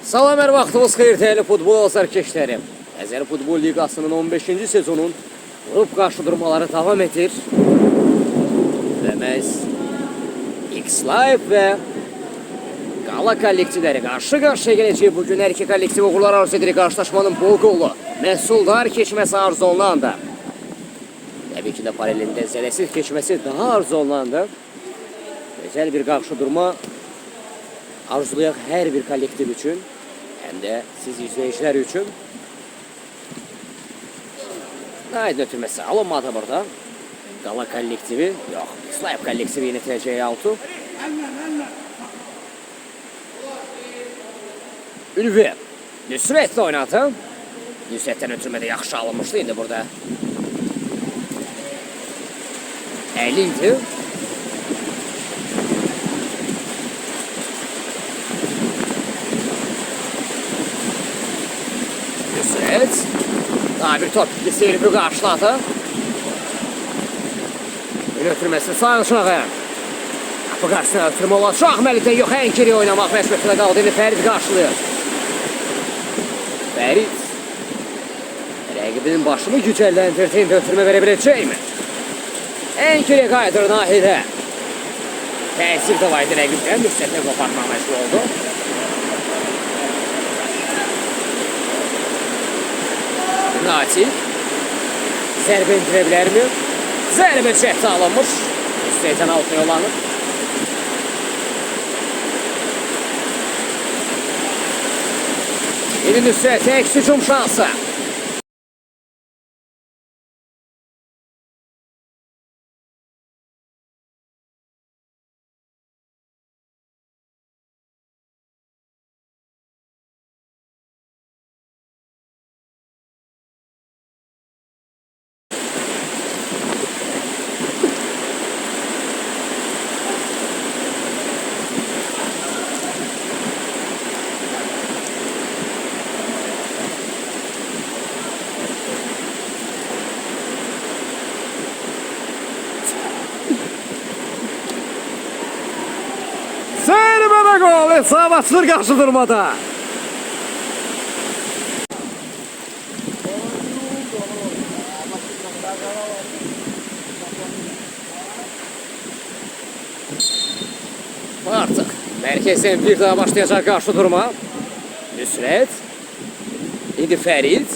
Salam, hər vaxtımız xeyir, dəyərli futbol azarkeşlərim. Əzəri Futbol Liqasının 15-ci sezonun qrup qarşıdurmaları davam edir. Və məhz X-Live və Qala kollektivləri qarşı-qarşıya gələcək. Bugün hər iki kollektiv uğurlar arzu edirik. Qarşılaşmanın bol qollu, məhsuldar keçməsi arzu olunandı. Təbii ki də paralelində zələsiz keçməsi daha arzu olunandı. Gözəl bir qarşıdurma arzulayaq hər bir kollektiv üçün, həm də siz izləyicilər üçün. Aydın ötürməsi alınmadı burada. Qala kollektivi, yox, X-Live kollektivi yenitirəcək altı. Ülvi, Nüsrətlə oynadı. Nüsrətdən ötürmədə yaxşı alınmışdı, indi burada 50 idi. Nüsrət, daha bir top Seyrifi qarşıladı. Ön ötürməsi sayılışınağı. Bu qarşısına ötürmə olacaq. Məlikdən yox, ən geri oynamaq məşqətində qaldı. İndi Fərid qarşılıyor. Fərid rəqibinin başını gücəlləndirdi. İndi ötürmə verə biləcəkmi? Ən geri qaydır Nahidə. Təsir də var idi rəqibdən. Nüsrətlə qopartmaq məşğul oldu. Natik zərbə indirə bilərmi? Zərbə çəkdə alınmış. Üstəyəcən altına yollanır. İndi Nüsrət əks hücum şansı. Seyrimədə qol, hesabatçıdır qarşıdurmada. Artıq mərkəzdən bir daha başlayacaq qarşıdurma. Nüsrət, indi Fərid.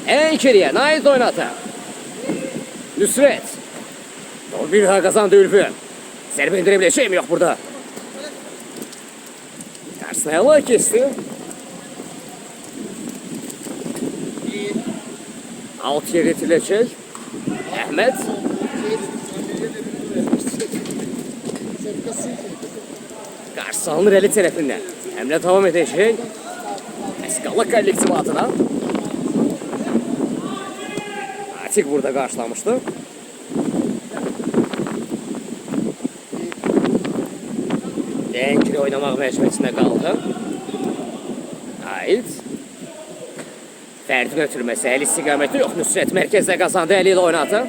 Ən geriyə, Naid oynadı. Nüsrət, bir daha qazandı Ülfü. Zərbə indirə biləcək mi? Yox burada. Qarşısına əla kesti. Alt yer etiriləcək. Əhməd. Qarşısı alınır əli tərəfindən. Həmlə davam edəcək. Qala kollektivi adına. Atik burada qarşılamışdı. Ən geri oynamaq məcburiyyətində qaldı. Aid. Fərdin ötürməsi, əli istiqaməti yox. Nüsrət mərkəzdə qazandı, əli ilə oynadı.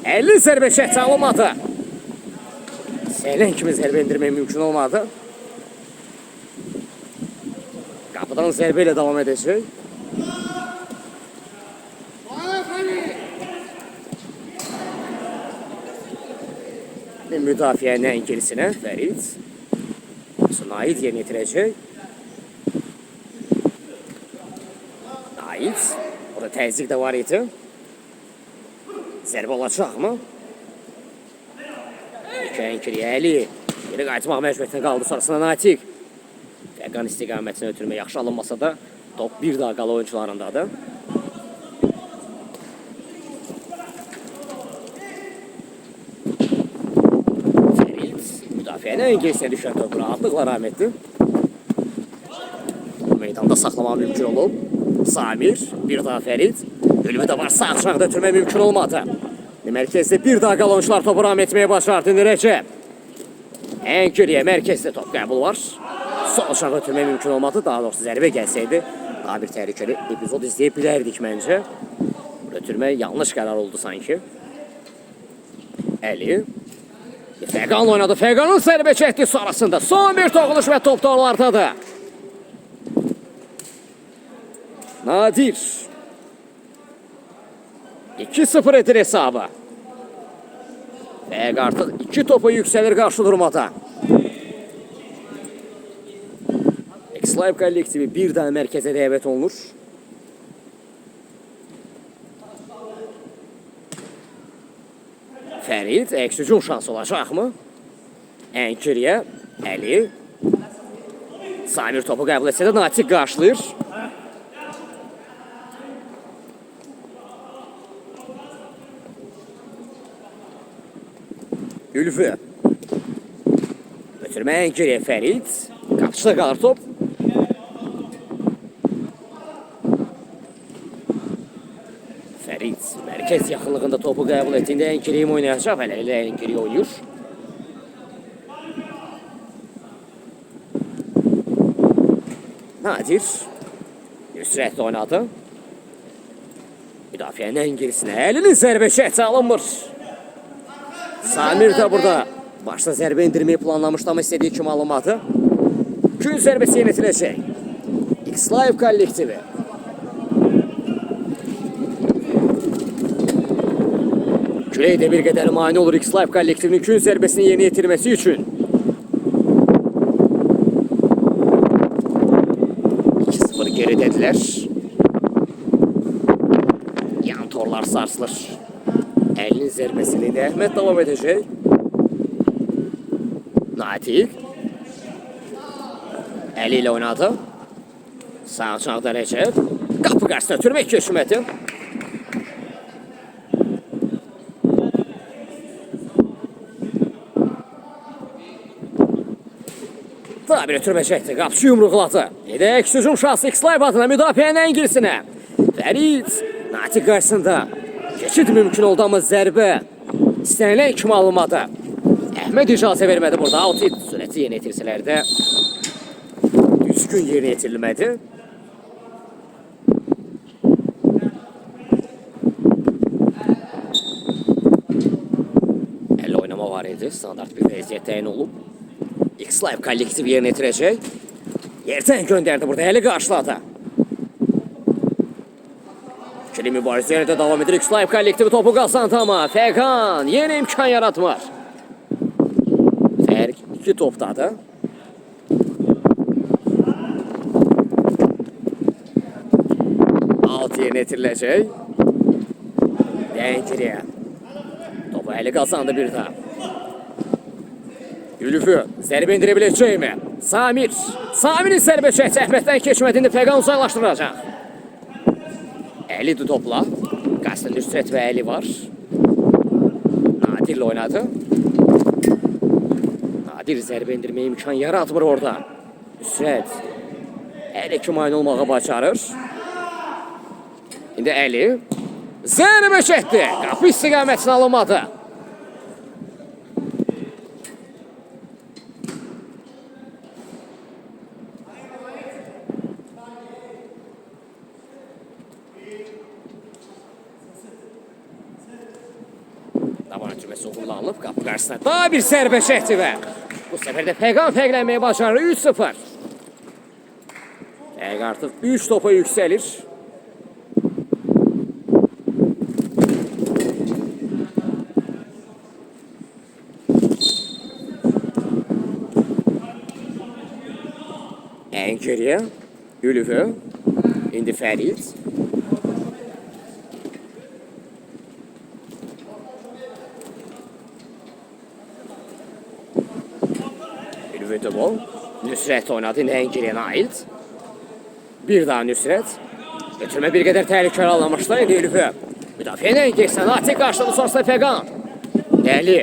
50 zərbə çəkdi, alınmadı. Sələn kimi zərbə indirmək mümkün olmadı. Qapıdan zərbə ilə davam edəcək. Müdafiənin ən gerisinə Fərid. Naid yerinə yetirəcək. Naid. Orada təzyiq də var idi. Zərbə olacaqmı? Ən geriyə Əli. Geri qayıtmaq məcburiyyətində qaldı. Sonrasında Natik. Fəqan istiqamətini ötürmə yaxşı alınmasa da top bir daha qala oyuncularındadır. Ən gerisinə düşən topu rahatlıqla rəhmətli. Meydanda saxlamaq mümkün olub. Samir, bir daha Fərid. Ülvi də var, sağ çanaqda ötürmək mümkün olmadı. Mərkəzdə bir daha qala oyuncular topu rəhmətməyə başardı. Nərəcə. Ən geriyə mərkəzdə top qəbul var. Sol çanağı ötürmək mümkün olmadı. Daha doğrusu zərbə gəlsəydi daha bir təhlükəli epizod izləyə bilərdik məncə. Ötürmək yanlış qərar oldu sanki. Əli. Feqanla oynadı. Feqanın zərbə çəkdi sonrasında. Son bir toxunuş və top doğrulardadır. Nadir. 2-0 edir hesabı. Fəq artıq 2 topa yüksəlir qarşı durmada. X-Live kollektivi bir daha mərkəzə dəvət olunur. Fərid əks hücum şansı olacaqmı? Ənkiriyə, Əli. Samir topu qəbul etsə də Natiq qarşılayır. Ülfü. Ötürmə Ənkiriyə Fərid. Qapıçıda qalır top. Fərid mərkəz yaxınlığında topu qəbul etdiyində Ənkiriyim oynayacaq. Hələ elə Ənkiriyə oynayır. Nadir. Nüsrətlə oynadı. Müdafiənin Ənkirisinə əlinin zərbə şəhti alınmır. Samir də burada başta zərbə indirməyi planlamışdı, amma istədiyi kimi alınmadı. Gün zərbəsi yönetiləcək. X-Live kollektivi. Külək də bir qədər mani olur X-Live kollektivinin gün zərbəsini yeni yetirməsi üçün. 2-0 geridədirlər. Yan torlar sarsılır. Əlinin zərbəsini də Əhməd davam edəcək. Natiq. Əli ilə oynadı. Sağ çağda Rəcəb. Qapı qarşısına ötürmək keçmədi. Daha bir ötürməcəkdir. Qapıcı yumruqladı. Edək hücum şansı X-Live adına müdafiənin Əngilisinə. Fərid. Natiq qarşısında. Keçid mümkün oldu, amma zərbə istənilən kimi alınmadı. Əhməd icazə vermədi burada. Altı sürəti yeni etirsələr də düzgün yeni etirilmədi. Əli oynama var idi. Standart bir vəziyyət təyin olub. X-Live kollektiv yerinə yetirəcək. Yerdən göndərdi burada. Əli qarşıladı. İkili mübarizə yerində davam edir. X-Live kollektivi topu qazandı amma Fəqan yeni imkan yaratmır. Fərq 2 topdadır. Alt yerinə yetiriləcək. Ənkiriyə. Topu Əli qazandı bir daha. Ülfü zərbə indirə biləcəkmi? Samir. Samir'in zərbə çəkdi. Əhməddən keçmədiyini Fəqan uzaqlaşdıracaq. Əlidir topla. Qarşısında Nüsrət və Əli var. Nadirlə oynadı. Nadir zərbə indirməyə imkan yaratmır orada. Nüsrət. Əli kimi aynı olmağa bacarır. İndi Əli. Zərbə çəkdi. Qapı istiqamətini alınmadı. Davan ötürməsi uğurlanıb, qapı qarşısına daha bir zərbə çəkdi və bu səfər də Fəqan fərqlənməyə bacarır. 3-0. Fəq artıq 3 topa yüksəlir. Ənkiriyə, Ülfü, indi Fərid. Ülfü'dü bol. Nüsrət oynadı, indi Ənkiriyə Nail. Bir daha Nüsrət. Götürmə bir qədər təhlükəli anlamışlar, indi Ülfü. Müdafiənin Ənkirisinə Natiq qarşıladı, sonrasında Fəqan. Əli.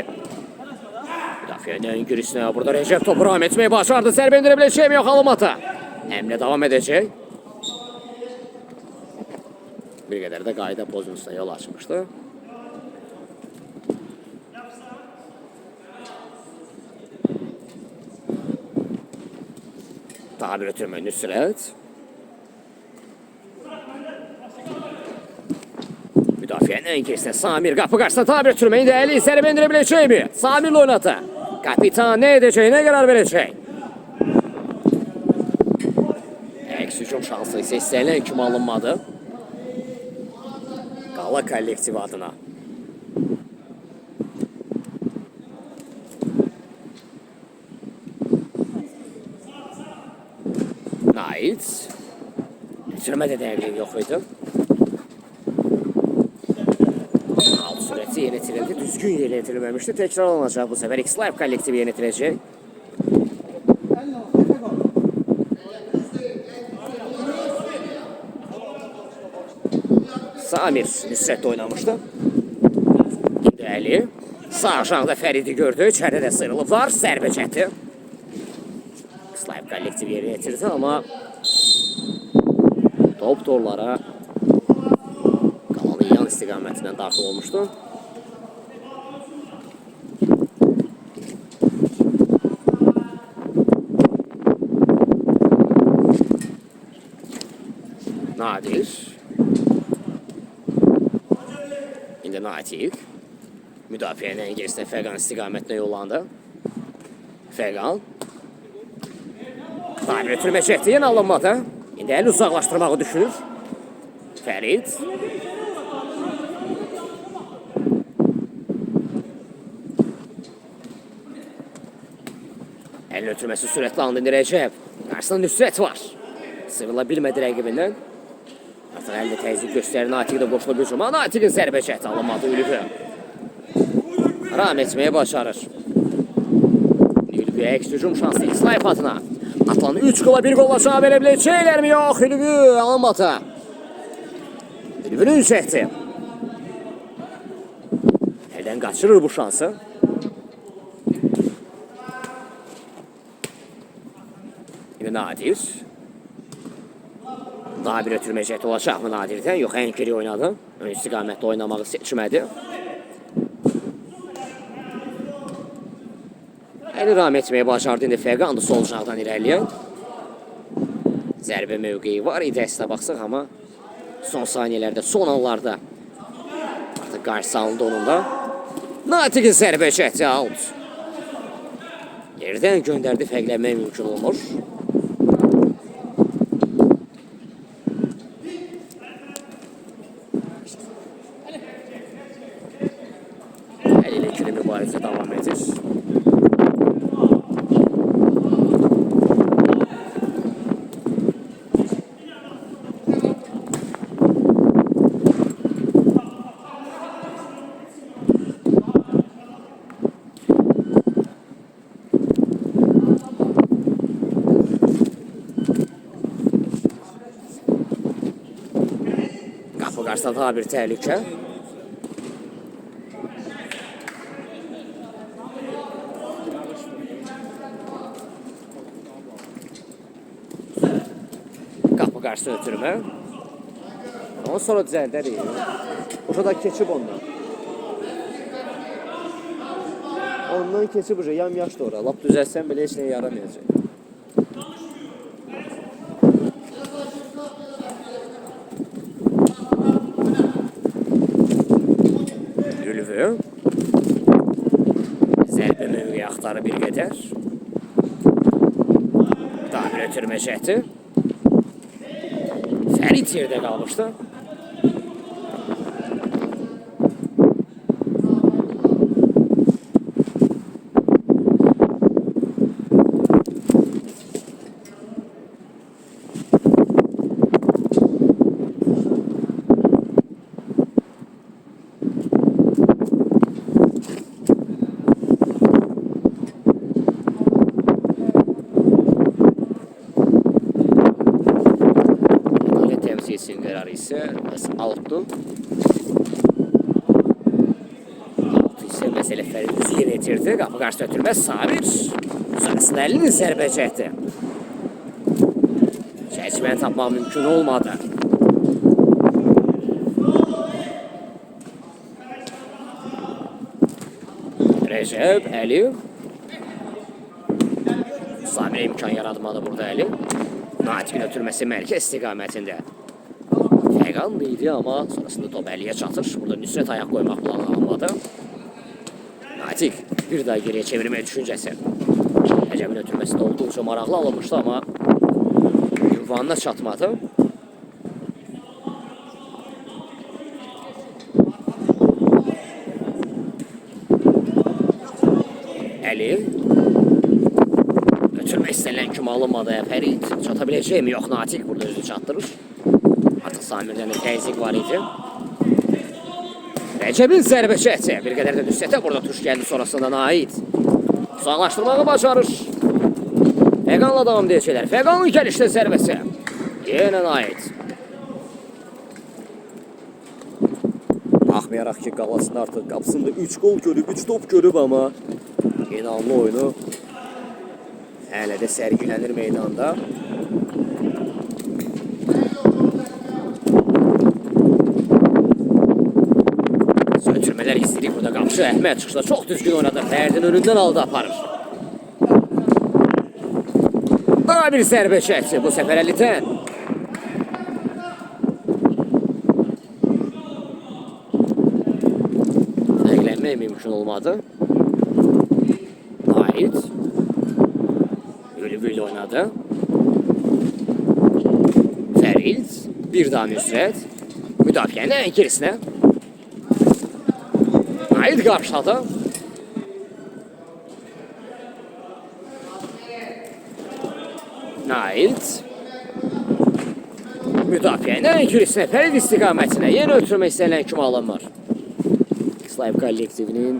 Müdafiənin Ənkirisinə burada Rəcəb topu ram etməyi bacardı. Zərbə indirə biləcək mi? Yox, alınmadı. Əmrə davam edəcək. Bir qədər də qayda pozuntusuna yol açmışdı. Daha bir ötürmə Nüsrət. Müdafiənin ən keçsinə Samir qapı qarşısında tabir türməyi dəyəli zərbə endirə mi? Samirlə oynatı. Kapitan nə edəcək, nə qərar verəcək? Əks hücum şansı isə istənilən kimi alınmadı. Qala kollektivi adına. Naid. Sürmədə dəqiqliyi yox idi. Alt sürəti yenitirildi. Düzgün yenitirilməmişdi. Təkrar alınacaq bu səfər. X-Live kollektivi yenitiləcək. Samir Nüsrətdə oynamışdı. İndi Əli. Sağ aşağıda Fəridi gördü. İçəridə də sıyrılıblar. Sərbə çəti. X-Live kollektivi yerinə yetirdi, amma top torlara qalanın yan istiqamətindən daxil olmuşdu. Nadir. İndi Natik. Müdafiənin ən gerisinə Fərqan istiqamətinə yollandı. Fərqan. Tabir ötürmə çəkdi, yenə alınmadı. İndi əli uzaqlaşdırmağı düşünür. Fərid. Əlin ötürməsi sürətli alındı indi Rəcəb. Qarşısında Nüsrət var. Sıyrıla bilmədi rəqibindən. Artıq əldə təzyiq göstərir, Natiq də qoşulub hücuma. Natiqin zərbə çəkdi, alınmadı Ülvi. Ram etməyə başarır. Ülvi əks hücum şansı X-Live adına. Atlan 3 qola 1 qolla cavab verə biləcəklərmi? Yox, Ülvi alınmadı. Ülvinin çəkdi. Əldən qaçırır bu şansı. İndi Nadir. Daha bir ötürməcəkdə olacaq mı Nadirdən? Yox, ən geri oynadı. Ön istiqamətdə oynamağı seçmədi. Əli ram etməyə bacardı indi Fərqandı sol cağdan irəliyən. Zərbə mövqeyi var idi əslə baxsaq, amma son saniyələrdə, son anlarda artıq qarşı alındı onun da. Natiqin zərbə çəkdi, out. Yerdən göndərdi, fərqlənmək mümkün olmur. Əli ilə ikili mübarizə davam edir. Qarşıda daha bir təhlükə. Qapı qarşısına ötürmə. Ondan sonra düzəldər iyi. Orada keçib ondan. Ondan keçib uca, yam yaşdı ora. Lap düzəlsən belə heç nəyə yaramayacaq. Zərbə mövqeyi axtarı bir qədər. Daha bir ötürmə çəkdi. Fərid yerdə qalmışdı. Temsilcinin qərarı isə outdur. Out isə məsələ Fəridimizi yenə itirdi. Qapı qarşıda ötürmə Samir. Uzaqsın əlinin zərbə çəkdi. Çəkməni tapmaq mümkün olmadı. Rəcəb, Əli. Samirə imkan yaratmadı burada Əli. Natiqin ötürməsi mərkəz istiqamətində. Fəqanlı idi amma sonrasında top əliyə çatır. Burada Nüsrət ayaq qoymaq planı almadı. Natik bir daha geriyə çevirmək düşüncəsi. Əcəbin ötürməsi də olduqca maraqlı alınmışdı amma ünvanına çatmadı. Əli ötürmək istənilən kimi alınmadı. Fərid çata biləcək mi? Yox, Natik burada özünü çatdırır. Artıq Samirdən də təzyiq var idi. Rəcəbin zərbə çəkdi. Bir qədər də Nüsrətə burada tuş gəldi sonrasında Naid. Uzaqlaşdırmağı bacarır. Fəqanla davam edəcəklər. Fəqanın gəlişdə zərbəsi. Yenə Naid. Baxmayaraq ki, qalasında artıq qapısında 3 gol görüb, 3 top görüb amma inanlı oyunu hələ də sərgilənir meydanda. Ötürmələr istədik burada qapıcı Əhməd çıxışda çox düzgün oynadı. Fərdin önündən aldı, aparır. Daha bir zərbə çəkdi bu səfər Əlitən. Fərqlənmək mümkün olmadı. Naid Ülvül oynadı. Fərid bir daha Nüsrət müdafiənin ən gerisinə. Naid qarşıladı. Naid müdafiənin ən gerisinə, Fərid istiqamətinə yenə ötürmək istənilən kimi alınmır. X-Live kollektivinin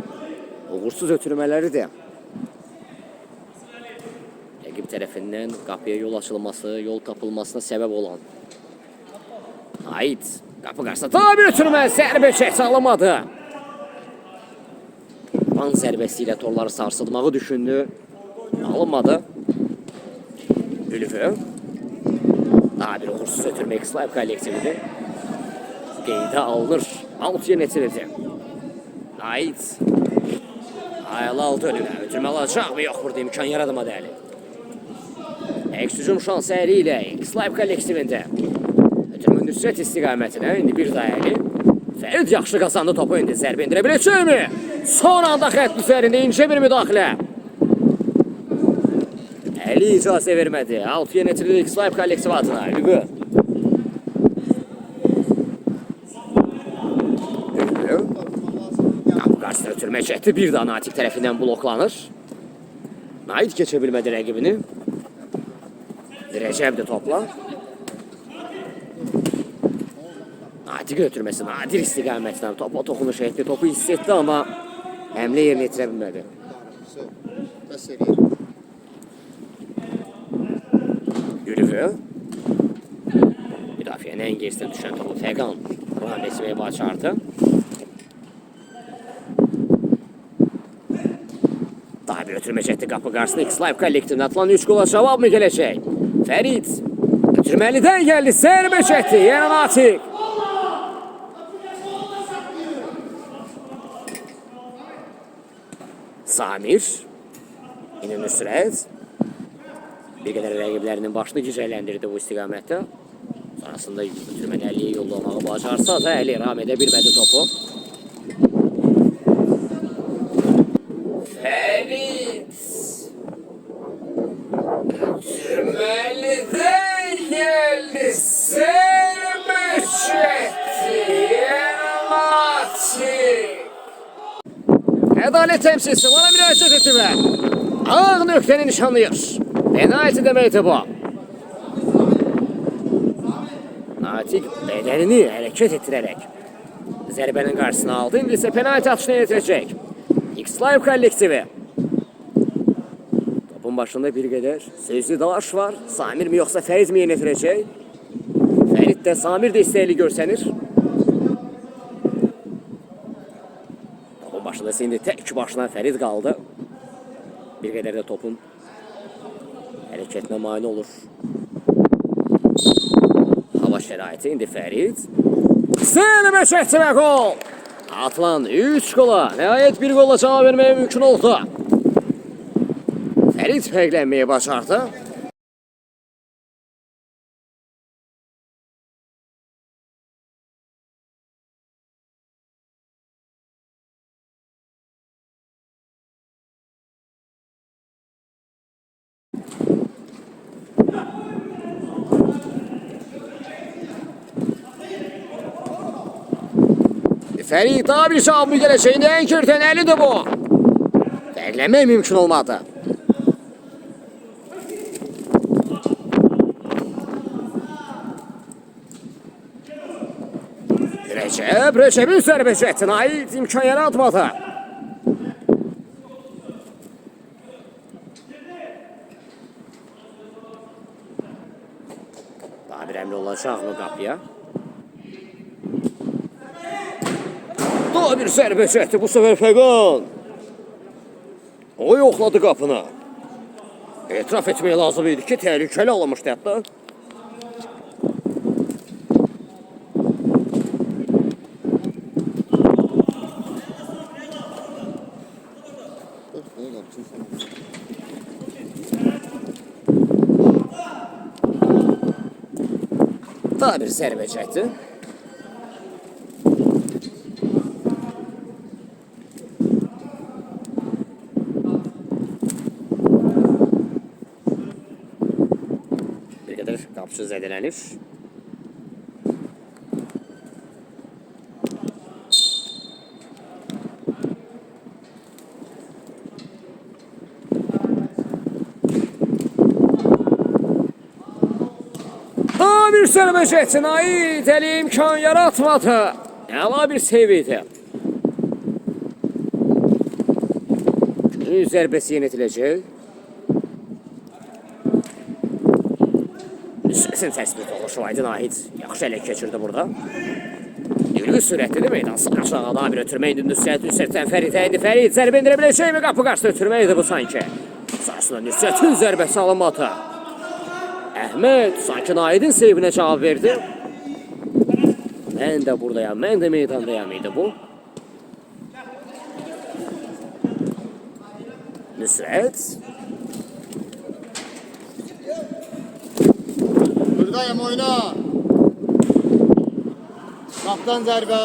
uğursuz ötürmələridir. Rəqib tərəfindən qapıya yol açılması, yol tapılmasına səbəb olan Naid qapı qarşısında daha bir ötürmə, zərbə çəkdi, alınmadı. Van zərbəsi ilə torları sarsıdmağı düşündü, alınmadı. Ülvü daha bir uğursuz ötürmə X-Live kollektividir. Qeydə alınır, altıya netirildi. Naid ayılı aldı önünə, ötürmə alacaq mı? Yox, burada imkan yaradamadı Əli. Əks hücum şansı Əli ilə X-Live kollektivində. Ötürmə Nüsrət istiqamətinə, indi bir daha Əli. Fərid yaxşı qazandı topu, indi zərbə indirə biləcək mi? Son anda xətt üzərində incə bir müdaxilə. Əli icazə vermədi. 6-ya netirildi X-Live kollektiv adına. Ülvü. Qapı qarşısına ötürmə çəkdi. Bir daha Natik tərəfindən bloklanır. Naid keçə bilmədi rəqibini. Rəcəbdir topla. Natik ötürməsi nadir istiqamətindən topa toxunuş etdi. Topu hiss etdi amma həmlə yerinə yetirə bilmədi. Ülvü. Müdafiənin ən gerisinə düşən topu Fəqan ram etməyi bacardı. Daha bir ötürmə çəkdi qapı qarşısında X-Live kollektivində atılan 3 qola cavab mı gələcək? Fərid ötürməlidən gəldi, zərbə çəkdi, yenə Natik. Samir, yine Nüsrət. Bir qədər rəqiblərinin başını gicəyləndirdi bu istiqamətdə. Sonrasında ötürməni Əliyə yollamağı bacarsa da Əli ram edə bilmədi topu. Fərid ötürməlidən gəldi, zərbə çəkdi, yenə Natik. Ədalət təmsilçisi bana müraciət etdi və ağ nöqtəni nişanlayır. Penalti deməkdir bu. Natik bədənini hərəkət etdirərək zərbənin qarşısına aldı. İndi isə penalti atışına yetirəcək X-Live kollektivi. Topun başında bir qədər sözlü dalaş var. Samir mi yoxsa Fərid mi yerinə yetirəcək? Fərid də Samir də istəkli görsənir. Başında indi tək başına Fərid qaldı. Bir qədər də topun hərəkətinə mane olur. Hava şəraiti indi Fərid. Zərbə çəkdi və gol. Atılan 3 qola nəhayət bir qolla cavab verməyə mümkün oldu. Fərid fərqlənməyi bacardı. Ferit daha bir cevabı gələcəyini Enkirtenəlidir bu. Fərqləmək mümkün olmadı. Receb'in zərbə cəhdinə aid imkan yaratmadı. Daha bir əmri olacaq mı qapıya? Daha bir zərbə cəhdi bu sefer Feqan. O yoxladı qapını. Etiraf etmək lazım idi ki, təhlükəli alınmışdı hətta. Daha bir zərbə çəkdi. Bir qədər qapısı zədələnir. Bir zərbə cəhdinə aid əli imkan yaratmadı. Əla bir seyv idi. Zərbəsi yenitiləcək. Nüsrətin təsbit oluşu Aydın Ahid yaxşı ələ keçirdi burada. İlgi sürətlidir meydan aşağıda bir ötürmə indi Nüsrətdən Fəridə indi Fərid zərbə indirə biləcək mi? Qapı qarşısında ötürmə idi bu sanki. Əsasında Nüsrətin zərbəsi alınmadı. Əhməd sanki Aydın seyvinə cavab verdi. Mən də buradayam, mən də meydandayam idi bu. Nüsrət. Buradayım, oyna. Kaptan zərbə.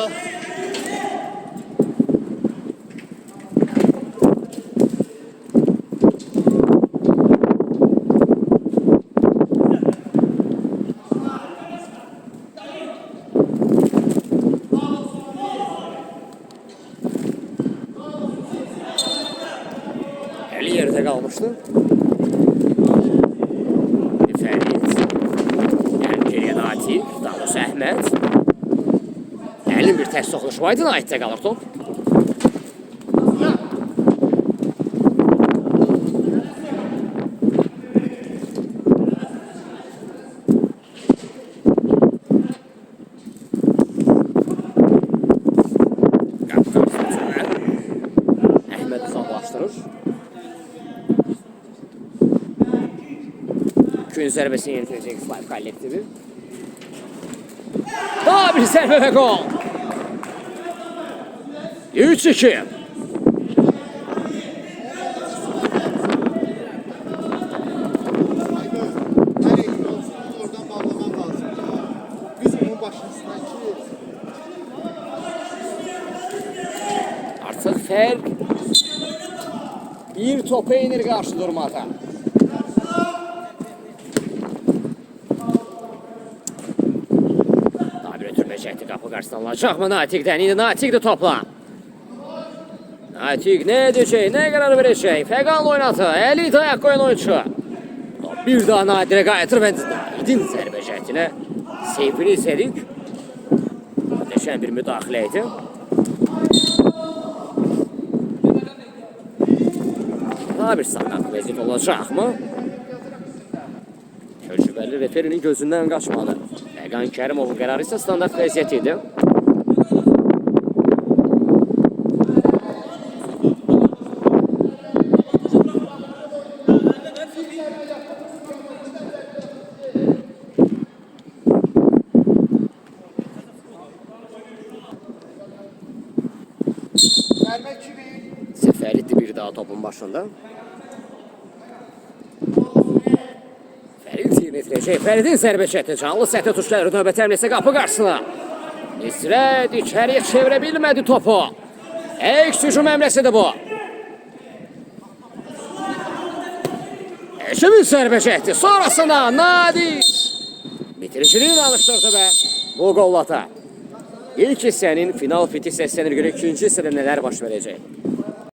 Əli yerdə qalmışdı. Fərid. Yəni geriyə Natik, daha doğrusu Əhməd. Əlin bir tərs soxuluşu var idi, Naitdə qalır top. Əhməd uzaqlaşdırır. Gün zərbəsini yenitirəcək Slayv kollektivi. Daha bir zərbə və gol. 3-2. Oradan bağlaman lazım. Biz onun başındaki... Artıq fərq bir topa inir qarşı durmada. Daha bir ötürməyəcəkdi qapı qarşısına alacaqmı Natikdən? İndi Natikdir topla. Natik nə edəcək, nə qərar verəcək? Fəqanla oynadı, əli dayak qoyan oyuncu. Bir daha Nadirə qayıtır və Naidin zərbə cəhdinə seyfini izlədik. Dəşən bir müdaxilə idi. Daha bir standart vəziyyət olacaqmı? Təcrübəli referinin gözündən qaçmadı. Fəqan Kərimovun qərarı isə standart vəziyyət idi. Fəriddir bir daha topun başında. Fərid yenitirəcək. Fəridin zərbə çəkdi. Canlı səhvə tuşları növbəti həmləsə qapı qarşısına. Nüsrət içəriyə çevirə bilmədi topu. Əks hücum həmləsidir bu. Eşimin zərbə çəkdi. Sonrasında Nadir bitiriciliğini alışdırdı və bu qollata. İlk hissənin final fiti səslənir görə ikinci hissədə nələr baş verəcək?